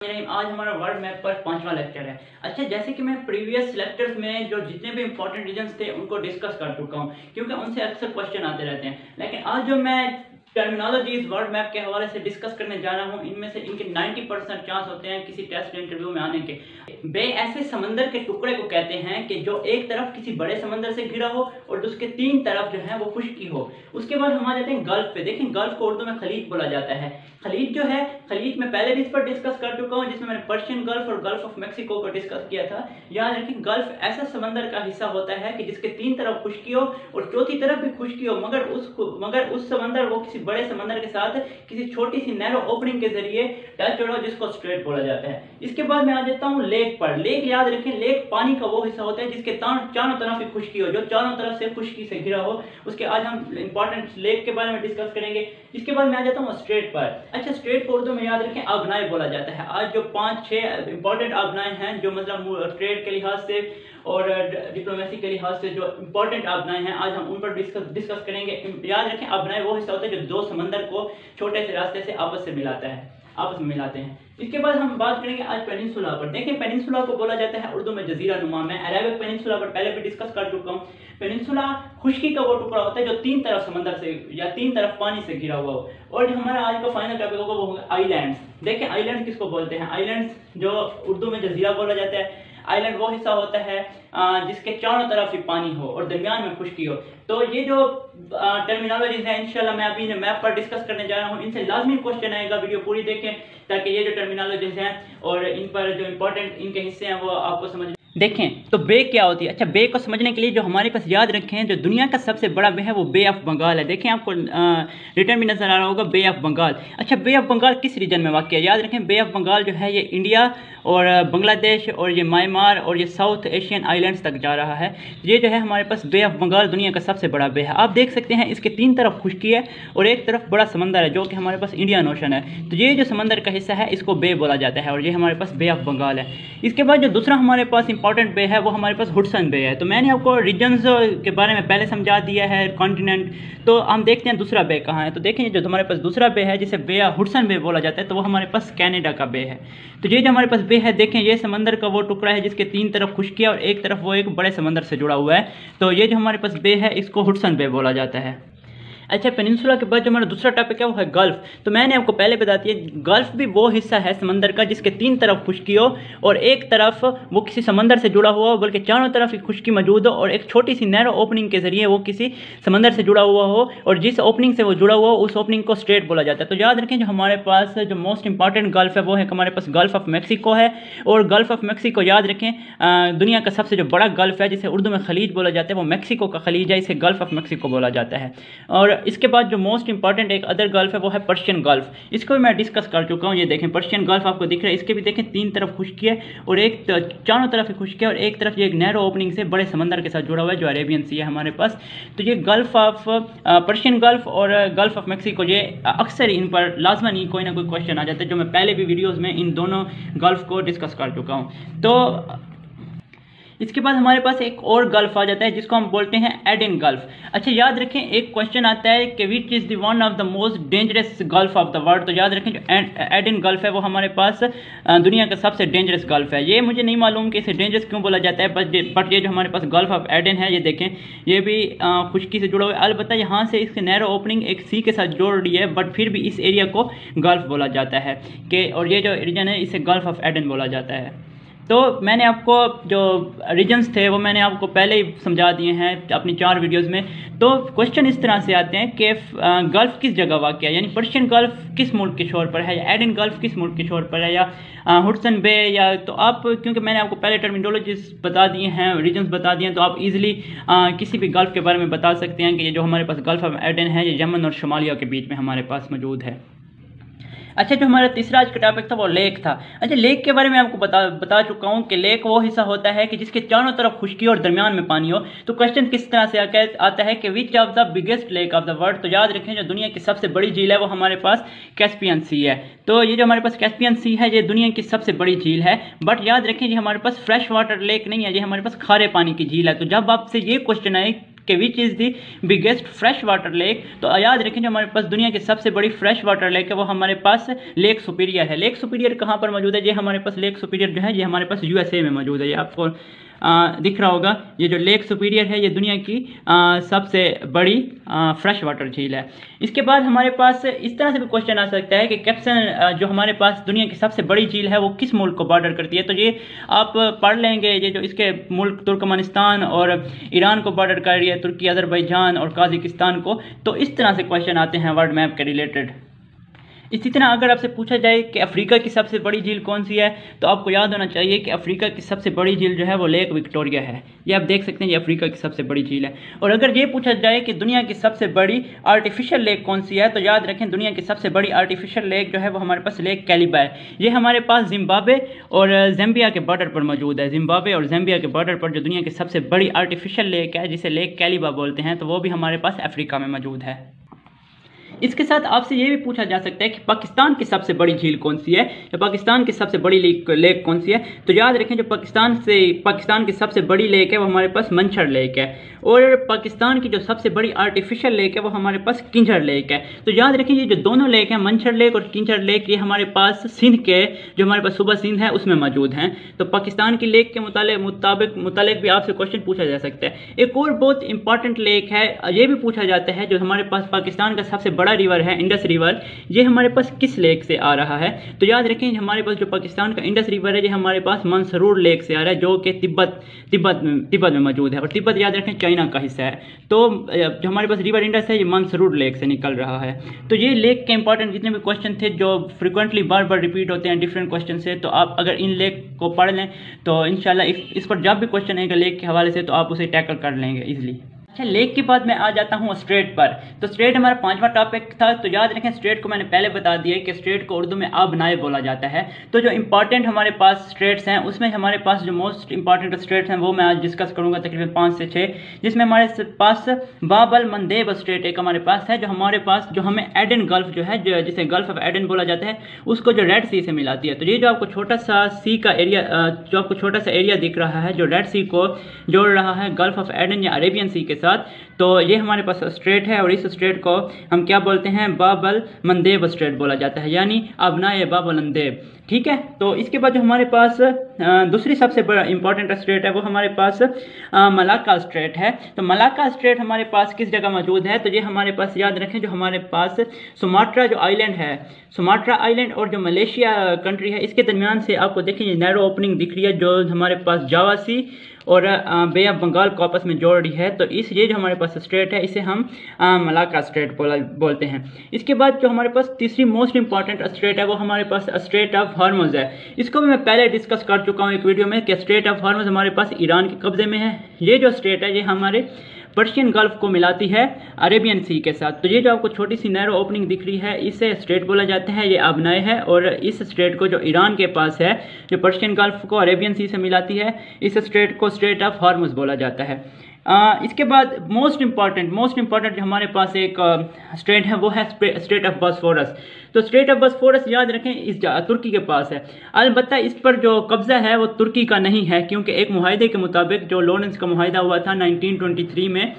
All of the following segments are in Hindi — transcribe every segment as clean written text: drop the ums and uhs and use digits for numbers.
आज हमारा वर्ल्ड मैप पर 5वां लेक्चर है। अच्छा, जैसे कि मैं प्रीवियस लेक्चर्स में जो जितने भी इंपॉर्टेंट रीजन्स थे उनको डिस्कस कर चुका हूं, क्योंकि उनसे अक्सर क्वेश्चन आते रहते हैं। लेकिन आज जो मैं टर्मिनोलॉजीज वर्ल्ड मैप के हवाले से डिस्कस करने जा रहा हूं, इनमें से इनके 90% चांस होते हैं किसी टेस्ट इंटरव्यू में आने के। बे ऐसे समंदर के टुकड़े को कहते हैं कि जो एक तरफ किसी बड़े समंदर से घिरा हो और उसके तीन तरफ जो है वो खुश्की हो। उसके बाद हम आ जाते हैं गल्फ पे। देखें, गल्फ को उर्दू में खलीज बोला जाता है। खलीज जो है, खलीज में पहले भी इस पर डिस्कस कर चुका हूं, जिसमें मैंने पर्शियन गल्फ और गल्फ ऑफ मैक्सिको को डिस्कस किया था। याद रखें, गल्फ ऐसा समंदर का हिस्सा होता है कि जिसके तीन तरफ खुश्की हो और चौथी तरफ भी खुश्की हो, मगर उस समंदर को किसी बड़े समंदर के साथ किसी छोटी सी नैरो ओपनिंग के जरिए टच हो, जिसको स्ट्रेट बोला जाता है। इसके बाद मैं आ जाता हूं लेक पर। लेक याद रखें, लेक पानी का वो हिस्सा होता है जिसके चारों तरफ ही खुश्की हो, जो चारों तरफ से खुश्की से घिरा हो। उसके आज हम इंपॉर्टेंट लेक के बारे में डिस्कस करेंगे। इसके बाद मैं आ जाता हूं स्ट्रेट पर। अच्छा, स्ट्रेट को उर्दू में याद रखें आबनाएं बोला जाता है। आज जो 5-6 इंपॉर्टेंट आबनाएं हैं, जो मतलब ट्रेड के लिहाज से और डिप्लोमेसी के लिहाज से जो इंपॉर्टेंट आबनाएं हैं, आज हम उन पर डिस्कस करेंगे। याद रखें, आबनाएं वो हिस्सा होता है जो दो समंदर को छोटे से रास्ते से आपस में मिलाते हैं। इसके बाद हम बात करेंगे आज पेनिनसुला पर। देखें, पेनिनसुला को बोला जाता है उर्दू में जजीरा नुमा। मैं अरेबिक पेनिनसुला पर पहले भी डिस्कस कर चुका हूँ। पेनिनसुला खुश्की का वो टुकड़ा होता है जो तीन तरफ समंदर से या तीन तरफ पानी से घिरा हुआ हो। और जो हमारा आज का फाइनल टॉपिक होगा वो होगा आइलैंड्स। देखें, आइलैंड्स किसको बोलते हैं? आइलैंड्स जो उर्दू में जजीरा बोला जाता है। आइलैंड वो हिस्सा होता है जिसके चारों तरफ ही पानी हो और दरमियान में खुश्की हो। तो ये जो टर्मिनोलॉजीज है, इंशाल्लाह मैं अभी मैप पर डिस्कस करने जा रहा हूँ। इनसे लाजमी क्वेश्चन आएगा, वीडियो पूरी देखें ताकि ये जो टर्मिनोलॉजीज हैं और इन पर जो इंपॉर्टेंट इनके हिस्से हैं वो आपको समझ। देखें, तो बे क्या होती है? अच्छा, बे को समझने के लिए जो हमारे पास याद रखें, जो दुनिया का सबसे बड़ा बे है वो बे ऑफ बंगाल है। देखें, आपको रिटर्न भी नजर आ रहा होगा, बे ऑफ बंगाल। अच्छा, बे ऑफ बंगाल किस रीजन में वाक़ है? याद रखें, बे ऑफ बंगाल जो है ये इंडिया और बांग्लादेश और ये म्यांमार और ये साउथ एशियन आइलैंड्स तक जा रहा है। ये जो है हमारे पास बे ऑफ बंगाल दुनिया का सबसे बड़ा बे है। आप देख सकते हैं इसके तीन तरफ खुश्की है और एक तरफ बड़ा समंदर है जो कि हमारे पास इंडियन ओशन है। तो ये जो समंदर का हिस्सा है इसको बे बोला जाता है और ये हमारे पास बे ऑफ बंगाल है। इसके बाद जो दूसरा हमारे पास इंपॉर्टेंट बे है वो हमारे पास हुडसन बे है। तो मैंने आपको रीजन्स के बारे में पहले समझा दिया है, कॉन्टिनेंट। तो हम देखते हैं दूसरा बे कहाँ है। तो देखें, जो हमारे पास दूसरा बे है जिसे बे हुडसन बे बोला जाता है, तो वो हमारे पास कनाडा का बे है। तो ये जो हमारे पास बे है, देखें ये समंदर का वो टुकड़ा है जिसके तीन तरफ खुश्की है और एक तरफ वो एक बड़े समंदर से जुड़ा हुआ है। तो ये जो हमारे पास बे है इसको हुडसन बे बोला जाता है। अच्छा, पेनिनसुला के बाद जो हमारा दूसरा टॉपिक है वो है गल्फ। तो मैंने आपको पहले बता दिया, गल्फ भी वो हिस्सा है समंदर का जिसके तीन तरफ खुश्की हो और एक तरफ वो किसी समंदर से जुड़ा हुआ हो, बल्कि चारों तरफ ही खुश्की मौजूद हो और एक छोटी सी नैरो ओपनिंग के जरिए वो किसी समंदर से जुड़ा हुआ हो और जिस ओपनिंग से वो जुड़ा हुआ हो उस ओपनिंग को स्ट्रेट बोला जाता है। तो याद रखें, जो हमारे पास जो मोस्ट इंपॉर्टेंट गल्फ है वो है हमारे पास गल्फ ऑफ मैक्सिको है। और गल्फ ऑफ मैक्सिको याद रखें, दुनिया का सबसे जो बड़ा गल्फ है जिसे उर्दू में खलीज बोला जाता है वो मैक्सिको का खलीज है, इसे गल्फ ऑफ मैक्सिको बोला जाता है। और इसके बाद जो मोस्ट इंपॉर्टेंट एक अदर गल्फ है वो है पर्शियन गल्फ। इसको भी मैं डिस्कस कर चुका हूँ। ये देखें, पर्शियन गल्फ आपको दिख रहा है, इसके भी देखें तीन तरफ खुश्की है और एक चारों तरफ खुश्की है और एक तरफ ये एक नैरो ओपनिंग से बड़े समंदर के साथ जुड़ा हुआ है जो अरेबियन सी है हमारे पास। तो ये गल्फ ऑफ पर्शियन गल्फ और गल्फ ऑफ मैक्सिको, ये अक्सर इन पर लाजमन कोई ना कोई क्वेश्चन आ जाता है, जो मैं पहले भी वीडियोज़ में इन दोनों गल्फ को डिस्कस कर चुका हूँ। तो इसके बाद हमारे पास एक और गल्फ आ जाता है जिसको हम बोलते हैं एडन गल्फ। अच्छा, याद रखें, एक क्वेश्चन आता है कि which is the one of the most dangerous gulf of the world. तो याद रखें, जो एडन गल्फ है वो हमारे पास दुनिया का सबसे डेंजरस गल्फ है। ये मुझे नहीं मालूम कि इसे डेंजरस क्यों बोला जाता है, बट ये जो हमारे पास गल्फ ऑफ एडन है, ये देखें, ये भी खुश्की से जुड़ा हुआ है। अलबत्ता यहाँ से इसके नैरो ओपनिंग एक सी के साथ जोड़ रही है, बट फिर भी इस एरिया को गल्फ बोला जाता है कि, और ये जो रीजन है इसे गल्फ ऑफ एडन बोला जाता है। तो मैंने आपको जो रीजन्स थे वो मैंने आपको पहले ही समझा दिए हैं अपनी 4 वीडियोज़ में। तो क्वेश्चन इस तरह से आते हैं कि गल्फ किस जगह वाक़ है, यानी पर्शियन गल्फ किस मुल्क के शोर पर है, या एडन गल्फ किस मुल्क के शोर पर है, या हुडसन बे, या तो आप, क्योंकि मैंने आपको पहले टर्मिनोलॉजीज बता दिए हैं, रीजन्स बता दिए हैं, तो आप इजीली किसी भी गल्फ के बारे में बता सकते हैं कि ये जो हमारे पास गल्फ ऑफ एडन है ये यमन और शमालिया के बीच में हमारे पास मौजूद है। अच्छा, जो हमारा तीसरा आज का टॉपिक था वो लेक था। अच्छा, लेक के बारे में आपको बता चुका हूँ कि लेक वो हिस्सा होता है कि जिसके चारों तरफ खुश्की और दरमियान में पानी हो। तो क्वेश्चन किस तरह से आता है कि which of the biggest lake of the world. तो याद रखें, जो दुनिया की सबसे बड़ी झील है वो हमारे पास कैस्पियन सी है। तो ये जो हमारे पास कैस्पियन सी है ये दुनिया की सबसे बड़ी झील है, बट याद रखें ये हमारे पास फ्रेश वाटर लेक नहीं है, ये हमारे पास खारे पानी की झील है। तो जब आपसे ये क्वेश्चन आए कि which is the biggest fresh water lake. तो याद रखें जो हमारे पास दुनिया की सबसे बड़ी फ्रेश वाटर लेक है वो हमारे पास लेक सुपीरियर है। लेक सुपीरियर कहाँ पर मौजूद है? ये हमारे पास लेक सुपीरियर जो है ये हमारे पास USA में मौजूद है। ये आपको दिख रहा होगा, ये जो लेक सुपीरियर है ये दुनिया की सबसे बड़ी फ्रेश वाटर झील है। इसके बाद हमारे पास इस तरह से भी क्वेश्चन आ सकता है कि कैप्सन जो हमारे पास दुनिया की सबसे बड़ी झील है वो किस मुल्क को बॉर्डर करती है? तो ये आप पढ़ लेंगे, ये जो इसके मुल्क तुर्कमेनिस्तान और ईरान को बॉर्डर कर रही है, तुर्की, अजरबैजान और काजिकिस्तान को। तो इस तरह से क्वेश्चन आते हैं वर्ल्ड मैप के रिलेटेड। इसी तरह अगर आपसे पूछा जाए कि अफ्रीका की सबसे बड़ी झील कौन सी है, तो आपको याद होना चाहिए कि अफ्रीका की सबसे बड़ी झील जो है वो लेक विक्टोरिया है। ये आप देख सकते हैं, ये अफ्रीका की सबसे बड़ी झील है। और अगर ये पूछा जाए कि दुनिया की सबसे बड़ी आर्टिफिशियल लेक कौन सी है, तो याद रखें दुनिया की सबसे बड़ी आर्टिफिशियल लेक जो है वो हमारे पास लेक कैलिबा है। ये हमारे पास जिम्बाब्वे और ज़ाम्बिया के बॉर्डर पर मौजूद है। जिम्बाब्वे और ज़ाम्बिया के बॉर्डर पर जो दुनिया की सबसे बड़ी आर्टिफिशियल लेक है जिसे लेक कैलिबा बोलते हैं, तो वो भी हमारे पास अफ्रीका में मौजूद है। इसके साथ आपसे ये भी पूछा जा सकता है कि पाकिस्तान की सबसे बड़ी झील कौन सी है या पाकिस्तान की सबसे बड़ी लेक कौन सी है। तो याद रखें जो पाकिस्तान की सबसे बड़ी लेक है वो हमारे पास मंछर लेक है, और पाकिस्तान की जो सबसे बड़ी आर्टिफिशियल लेक है वो हमारे पास किंजर लेक है। तो याद रखें ये जो दोनों लेक हैं, मंछर लेक और किंजर लेक, ये हमारे पास सिंध के जो हमारे पास सूबा सिंध है उसमें मौजूद हैं। तो पाकिस्तान की लेक के मुतालिक भी आपसे क्वेश्चन पूछा जा सकता है। एक और बहुत इंपॉर्टेंट लेक है, ये भी पूछा जाता है जो हमारे पास पाकिस्तान का सबसे बड़ा रिवर है इंडस रिवर, ये हमारे पास किस लेक से आ रहा है? तो याद रखें हमारे पास जो पाकिस्तान का इंडस रिवर है ये हमारे पास मंसरूर लेक से आ रहा है, जो कि तिब्बत में मौजूद है। और तिब्बत याद रखें चाइना का हिस्सा है। तो जो हमारे पास रिवर इंडस है ये मंसरूर लेक से निकल रहा है। तो ये लेक के इंपॉर्टेंट जितने भी क्वेश्चन थे जो फ्रिक्वेंटली बार बार रिपीट होते हैं डिफरेंट क्वेश्चन से, तो आप अगर इन लेक को पढ़ लें तो इंशाल्लाह इस पर जब भी क्वेश्चन आएगा लेक के हवाले से तो आप उसे टैकल कर लेंगे इजीली। अच्छा, लेक के बाद मैं आ जाता हूँ स्ट्रेट पर। तो स्ट्रेट हमारा 5वां टॉपिक था। तो याद रखें स्ट्रेट को मैंने पहले बता दिया कि स्ट्रेट को उर्दू में आबनाए बोला जाता है। तो जो इंपॉर्टेंट हमारे पास स्ट्रेट्स हैं उसमें हमारे पास जो मोस्ट इंपॉर्टेंट स्ट्रेट्स हैं वो मैं आज डिस्कस करूँगा, तकरीबन 5 से 6, जिसमें हमारे पास बाब अल मंदेब स्ट्रेट एक हमारे पास है, जो हमारे पास जो हमें एडन गल्फ जो है, जिसे गल्फ ऑफ एडन बोला जाता है, उसको जो रेड सी से मिलाती है। तो ये जो आपको छोटा सा सी का एरिया, जो आपको छोटा सा एरिया दिख रहा है जो रेड सी को जोड़ रहा है गल्फ ऑफ एडन या अरेबियन सी के साथ, तो ये हमारे पास स्ट्रेट है। और इस स्ट्रेट को हम क्या बोलते हैं? बाब अल मंदेब स्ट्रेट बोला जाता है, यानी अबनाए बाब अल मंदेब। ठीक है। तो इसके बाद जो हमारे पास दूसरी सबसे बड़ा इंपॉर्टेंट स्ट्रेट है वो हमारे पास मलाक्का स्ट्रेट है। तो मलाक्का स्ट्रेट हमारे पास किस जगह मौजूद है? तो ये हमारे पास याद रखें जो हमारे पास सुमात्रा जो आइलैंड है, सुमात्रा आइलैंड और जो मलेशिया कंट्री है, इसके दरमियान से आपको देखें ये नैरो ओपनिंग दिख रही है जो हमारे पास जावा सी और बे ऑफ बंगाल को आपस में जोड़ रही है। तो ये जो हमारे पास स्ट्रेट है इसे हम मलाक्का स्ट्रेट बोलते हैं। इसके बाद जो हमारे पास तीसरी मोस्ट इंपॉर्टेंट स्ट्रेट है वो हमारे पास स्ट्रेट ऑफ हॉर्मुज़ है। इसको भी मैं पहले डिस्कस कर चुका हूँ एक वीडियो में कि स्ट्रेट ऑफ हॉर्मुज़ हमारे पास ईरान के कब्जे में है। ये जो स्ट्रेट है ये हमारे पर्शियन गल्फ को मिलाती है अरेबियन सी के साथ। तो ये जो आपको छोटी सी नैरो ओपनिंग दिख रही है इसे स्ट्रेट बोला जाता है, ये आबनाए है। और इस स्ट्रेट को जो ईरान के पास है जो पर्शियन गल्फ को अरेबियन सी से मिलाती है, इस स्ट्रेट को स्ट्रेट ऑफ हॉर्मुज़ बोला जाता है। इसके बाद मोस्ट इंपॉर्टेंट जो हमारे पास एक स्ट्रेट है वो है स्ट्रेट ऑफ बॉस्फोरस। तो स्ट्रेट ऑफ बॉस्फोरस याद रखें इस तुर्की के पास है। अलबत्ता इस पर जो कब्जा है वो तुर्की का नहीं है, क्योंकि एक मुआहदे के मुताबिक जो लॉरेंस का मुआहदा हुआ था 1923 में,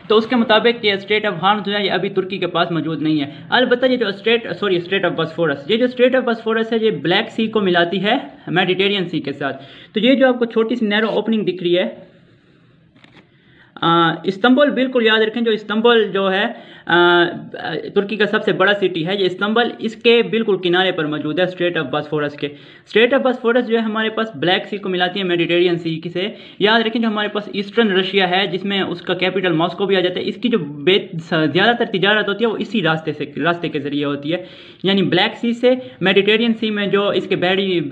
तो उसके मुताबिक ये स्ट्रेट ऑफ हॉर्मुज़ जो है ये अभी तुर्की के पास मौजूद नहीं है। अलबत्ता ये जो स्ट्रेट ऑफ बॉस्फोरस, ये जो स्ट्रेट ऑफ बॉस्फोरस है ये ब्लैक सी को मिलाती है मेडिटेरियन सी के साथ। तो ये जो आपको छोटी सी नैरो ओपनिंग दिख रही है इस्तांबुल, बिल्कुल याद रखें जो इस्तांबुल जो है तुर्की का सबसे बड़ा सिटी है, ये इस्तांबुल इसके बिल्कुल किनारे पर मौजूद है स्ट्रेट ऑफ बॉस्फोरस के। स्ट्रेट ऑफ बॉस्फोरस जो है हमारे पास ब्लैक सी को मिलाती है मेडिटेरियन सी से। याद रखें जो हमारे पास ईस्टर्न रशिया है जिसमें उसका कैपिटल मॉस्को भी आ जाता है, इसकी जो ज़्यादातर तिजारत होती है वो इसी रास्ते के ज़रिए होती है, यानी ब्लैक सी से मेडिटेरियन सी में जो इसके बेड़े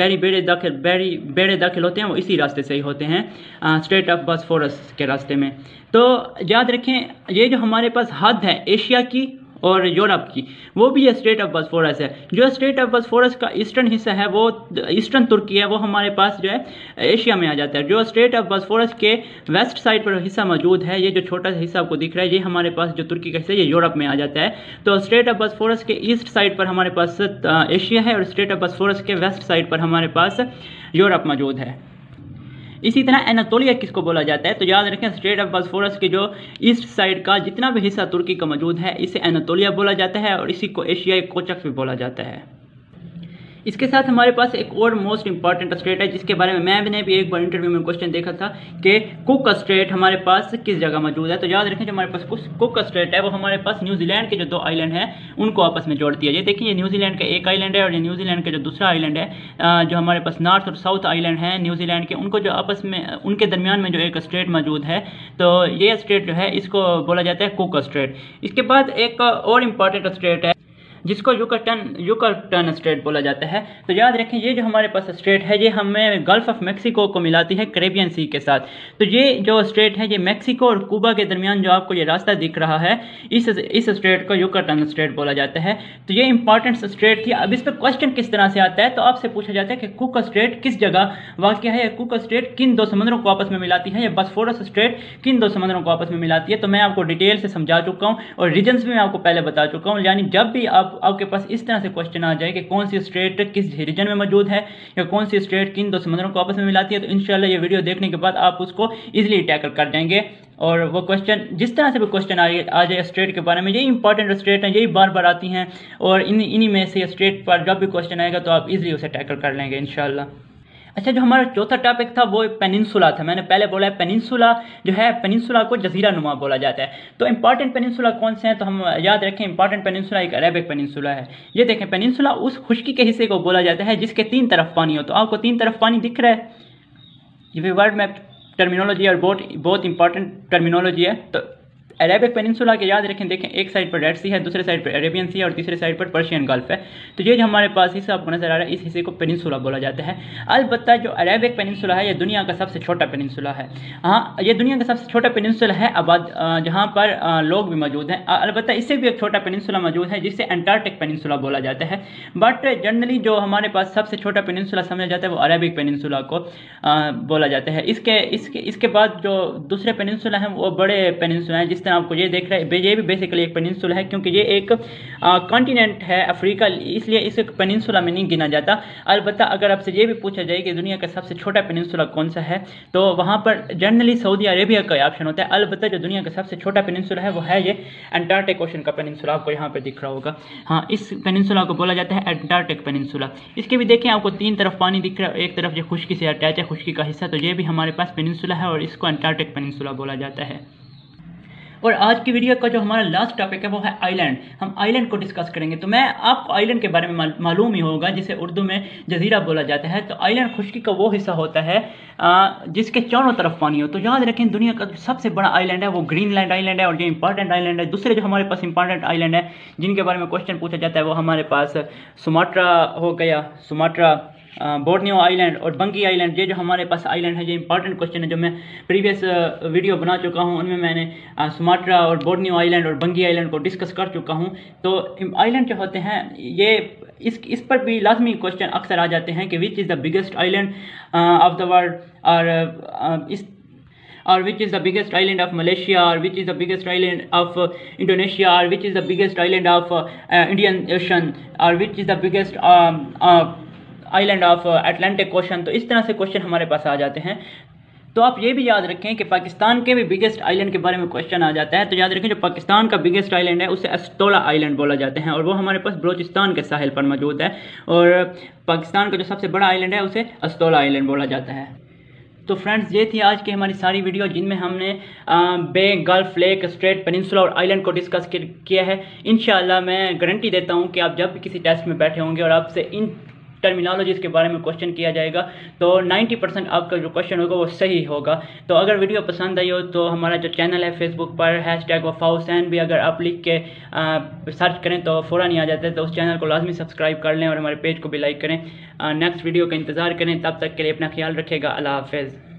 दाखिल होते हैं वो इसी रास्ते से ही होते हैं स्ट्रेट ऑफ बॉस्फोरस के रास्ते में। तो याद रखें ये जो हमारे पास हद है एशिया की और यूरोप की, वो भी ये स्ट्रेट ऑफ बॉस्फोरस है। जो स्ट्रेट ऑफ बॉस्फोरस का ईस्टर्न हिस्सा है वो ईस्टर्न तुर्की है, वो हमारे पास जो है एशिया में आ जाता है। जो स्ट्रेट ऑफ बॉस्फोरस के वेस्ट साइड पर हिस्सा मौजूद है, ये जो छोटा सा हिस्सा आपको दिख रहा है, ये हमारे पास जो तुर्की का हिस्सा है ये यूरोप में आ जाता है। तो स्ट्रेट ऑफ बॉस्फोरस के ईस्ट साइड पर हमारे पास एशिया है और स्ट्रेट ऑफ बॉस्फोरस के वेस्ट साइड पर हमारे पास यूरोप मौजूद है। इसी तरह एनातोलिया किसको बोला जाता है, तो याद रखें स्ट्रेट ऑफ बॉस्फोरस के जो ईस्ट साइड का जितना भी हिस्सा तुर्की का मौजूद है इसे एनातोलिया बोला जाता है और इसी को एशियाई कोचक भी बोला जाता है। इसके साथ हमारे पास एक और मोस्ट इंपॉर्टेंट स्टेट है जिसके बारे में मैंने भी एक बार इंटरव्यू में क्वेश्चन देखा था कि कुक स्टेट हमारे पास किस जगह मौजूद है। तो याद रखें जो हमारे पास कुक स्टेट है वो हमारे पास न्यूजीलैंड के जो 2 आइलैंड हैं उनको आपस में जोड़ती है। ये देखिए ये न्यूजीलैंड का एक आइलैंड है और ये न्यूजीलैंड का जो दूसरा आइलैंड है जो हमारे पास नॉर्थ और साउथ आइलैंड है न्यूजीलैंड के, उनको जो आपस में उनके दरमियान में जो एक स्टेट मौजूद है तो ये स्टेट जो है इसको बोला जाता है कुक स्टेट। इसके बाद एक और इम्पॉर्टेंट स्टेट है जिसको युकाटन स्टेट बोला जाता है। तो याद रखें ये जो हमारे पास स्टेट है ये हमें गल्फ ऑफ मैक्सिको को मिलाती है कैरेबियन सी के साथ। तो ये जो स्टेट है ये मैक्सिको और क्यूबा के दरमियान जो आपको ये रास्ता दिख रहा है इस स्टेट को युकाटन स्टेट बोला जाता है। तो ये इंपॉर्टेंट स्टेट थी। अब इस पर क्वेश्चन किस तरह से आता है तो आपसे पूछा जाता है कि कुक स्टेट किस जगह वाक़ है, या कुक स्टेट किन 2 समुद्रों को आपस में मिलाती है, या बॉस्फोरस स्टेट किन 2 समुद्रों को आपस में मिलाती है। तो मैं आपको डिटेल से समझा चुका हूँ और रीजन्स भी मैं आपको पहले बता चुका हूँ। यानी जब भी आपके पास इस तरह से क्वेश्चन आ जाए कि कौन सी स्टेट किस रीजन में मौजूद है या कौन सी स्टेट किन 2 समुद्रों को आपस में मिलाती है, तो इंशाल्लाह ये वीडियो देखने के बाद आप उसको इजीली टैकल कर जाएंगे। और वो क्वेश्चन जिस तरह से भी क्वेश्चन आ जाए स्टेट के बारे में, यही इंपॉर्टेंट स्टेट हैं, यही बार बार आती हैं और इन्हीं में से स्टेट पर जब भी क्वेश्चन आएगा तो आप इजीली उसे टैकल कर लेंगे इंशाल्लाह। अच्छा, जो हमारा चौथा टॉपिक था वो पेनिनसुला था। मैंने पहले बोला है पेनिनसुला जो है, पेनिनसुला को जजीरा नुमा बोला जाता है। तो इंपॉर्टेंट पेनिनसुला कौन से हैं तो हम याद रखें इंपॉर्टेंट पेनिनसुला एक अरेबिक पेनिनसुला है। ये देखें पेनिनसुला उस खुश्की के हिस्से को बोला जाता है जिसके 3 तरफ पानी हो। तो आपको 3 तरफ पानी दिख रहा है, ये वर्ड मैप टर्मिनोलॉजी और बहुत इंपॉर्टेंट टर्मिनोलॉजी है। तो अरेबिक पेनिनसुला के याद रखें, देखें एक साइड पर रेड सी है, दूसरे साइड पर अरेबियन सी है और तीसरे साइड पर पर्शियन गल्फ है। तो ये जो हमारे पास हिस्सा आपको नजर आ रहा है इस हिस्से को पेनिनसुला बोला जाता है। अलबत्ता जो अरेबिक पेनिनसुला है ये दुनिया का सबसे छोटा पेनिनसुला है। हाँ, ये दुनिया का सबसे छोटा पेनिनसुला है जहाँ पर लोग भी मौजूद हैं। अलबत्ता इससे भी एक छोटा पेनिनसुला मौजूद है जिसे एंटार्क्टिक पेनिनसुला बोला जाता है। बट जनरली जो हमारे पास सबसे छोटा पेनिनसुला समझा जाता है वो अरेबिक पेनिनसुला को बोला जाता है। इसके बाद जो दूसरे पेनिनसुला हैं वो बड़े पेनिनसुला हैं। जिस तरह आपको ये देख रहे हैं ये भी बेसिकली एक पेनिनसुला है क्योंकि ये एक कॉन्टिनेंट है अफ्रीका, इसलिए इसे पेनिनसुला में नहीं गिना जाता। अलबत्ता अगर आपसे ये भी पूछा जाए कि दुनिया का सबसे छोटा पेनिनसुला कौन सा है तो वहाँ पर जनरली सऊदी अरेबिया का ऑप्शन होता है। अलबत्ता जो दुनिया का सबसे छोटा पेनिनसुला है वो है ये एंटार्क्टिक ओशन का पेनिनसुला, आपको यहाँ पर दिख रहा होगा। हाँ, इस पेनिनसुला को बोला जाता है एंटार्क्टिक पेनिनसुला। इसके भी देखें आपको 3 तरफ पानी दिख रहा है, एक तरफ जो खुश्की से अटैच है खुश्की का हिस्सा, तो ये भी हमारे पास पेनिनसुला है और इसको एंटार्क्टिक पेनिनसुला बोला जाता है। और आज की वीडियो का जो हमारा लास्ट टॉपिक है वो है आइलैंड। हम आइलैंड को डिस्कस करेंगे। तो मैं आपको आइलैंड के बारे में मालूम ही होगा जिसे उर्दू में जजीरा बोला जाता है। तो आइलैंड खुश्की का वो हिस्सा होता है जिसके चारों तरफ पानी हो। तो याद रखें दुनिया का सबसे बड़ा आइलैंड है वो ग्रीनलैंड आइलैंड है और ये इंपॉर्टेंट आइलैंड है। दूसरे जो हमारे पास इंपॉर्टेंट आइलैंड है जिनके बारे में क्वेश्चन पूछा जाता है वो हमारे पास सुमात्रा हो गया, सुमात्रा, बोर्नियो आइलैंड और बंगी आइलैंड। ये जो हमारे पास आइलैंड है ये इंपॉर्टेंट क्वेश्चन है जो मैं प्रीवियस वीडियो बना चुका हूँ, उनमें मैंने सुमात्रा और बोर्नियो आइलैंड और बंगी आइलैंड को डिस्कस कर चुका हूँ। तो आइलैंड जो होते हैं ये इस पर भी लाजमी क्वेश्चन अक्सर आ जाते हैं कि which is the biggest island of the world or which is the biggest island of Malaysia, or which is the biggest island of Indonesia, or which is the biggest island of Indian Ocean, or which is the biggest island of Atlantic ocean. तो इस तरह से क्वेश्चन हमारे पास आ जाते हैं। तो आप ये भी याद रखें कि पाकिस्तान के भी बिगेस्ट आइलैंड के बारे में क्वेश्चन आ जाता है। तो याद रखें जो पाकिस्तान का बिगेस्ट आइलैंड है उसे अस्तोला आइलैंड बोला जाता है और वो हमारे पास बलोचिस्तान के साहिल पर मौजूद है। और पाकिस्तान का जो सबसे बड़ा आइलैंड है उसे अस्तोला आइलैंड बोला जाता है। तो फ्रेंड्स ये थी आज की हमारी सारी वीडियो जिनमें हमने बे, गल्फ, लेक, स्ट्रेट, पेनिनसुला और आइलैंड को डिस्कस किया है। इंशाल्लाह मैं गारंटी देता हूँ कि आप जब भी किसी टेस्ट में बैठे होंगे और आपसे इन टर्मिनोलॉजीज़ के बारे में क्वेश्चन किया जाएगा तो 90% आपका जो क्वेश्चन होगा वो सही होगा। तो अगर वीडियो पसंद आई हो तो हमारा जो चैनल है फेसबुक पर #वफ़ा भी अगर आप लिख के सर्च करें तो फ़ौरन ही आ जाता है। तो उस चैनल को लाजमी सब्सक्राइब कर लें और हमारे पेज को भी लाइक करें। नेक्स्ट वीडियो का इंतज़ार करें। तब तक के लिए अपना ख्याल रखिएगा। अल्लाह हाफ़िज़।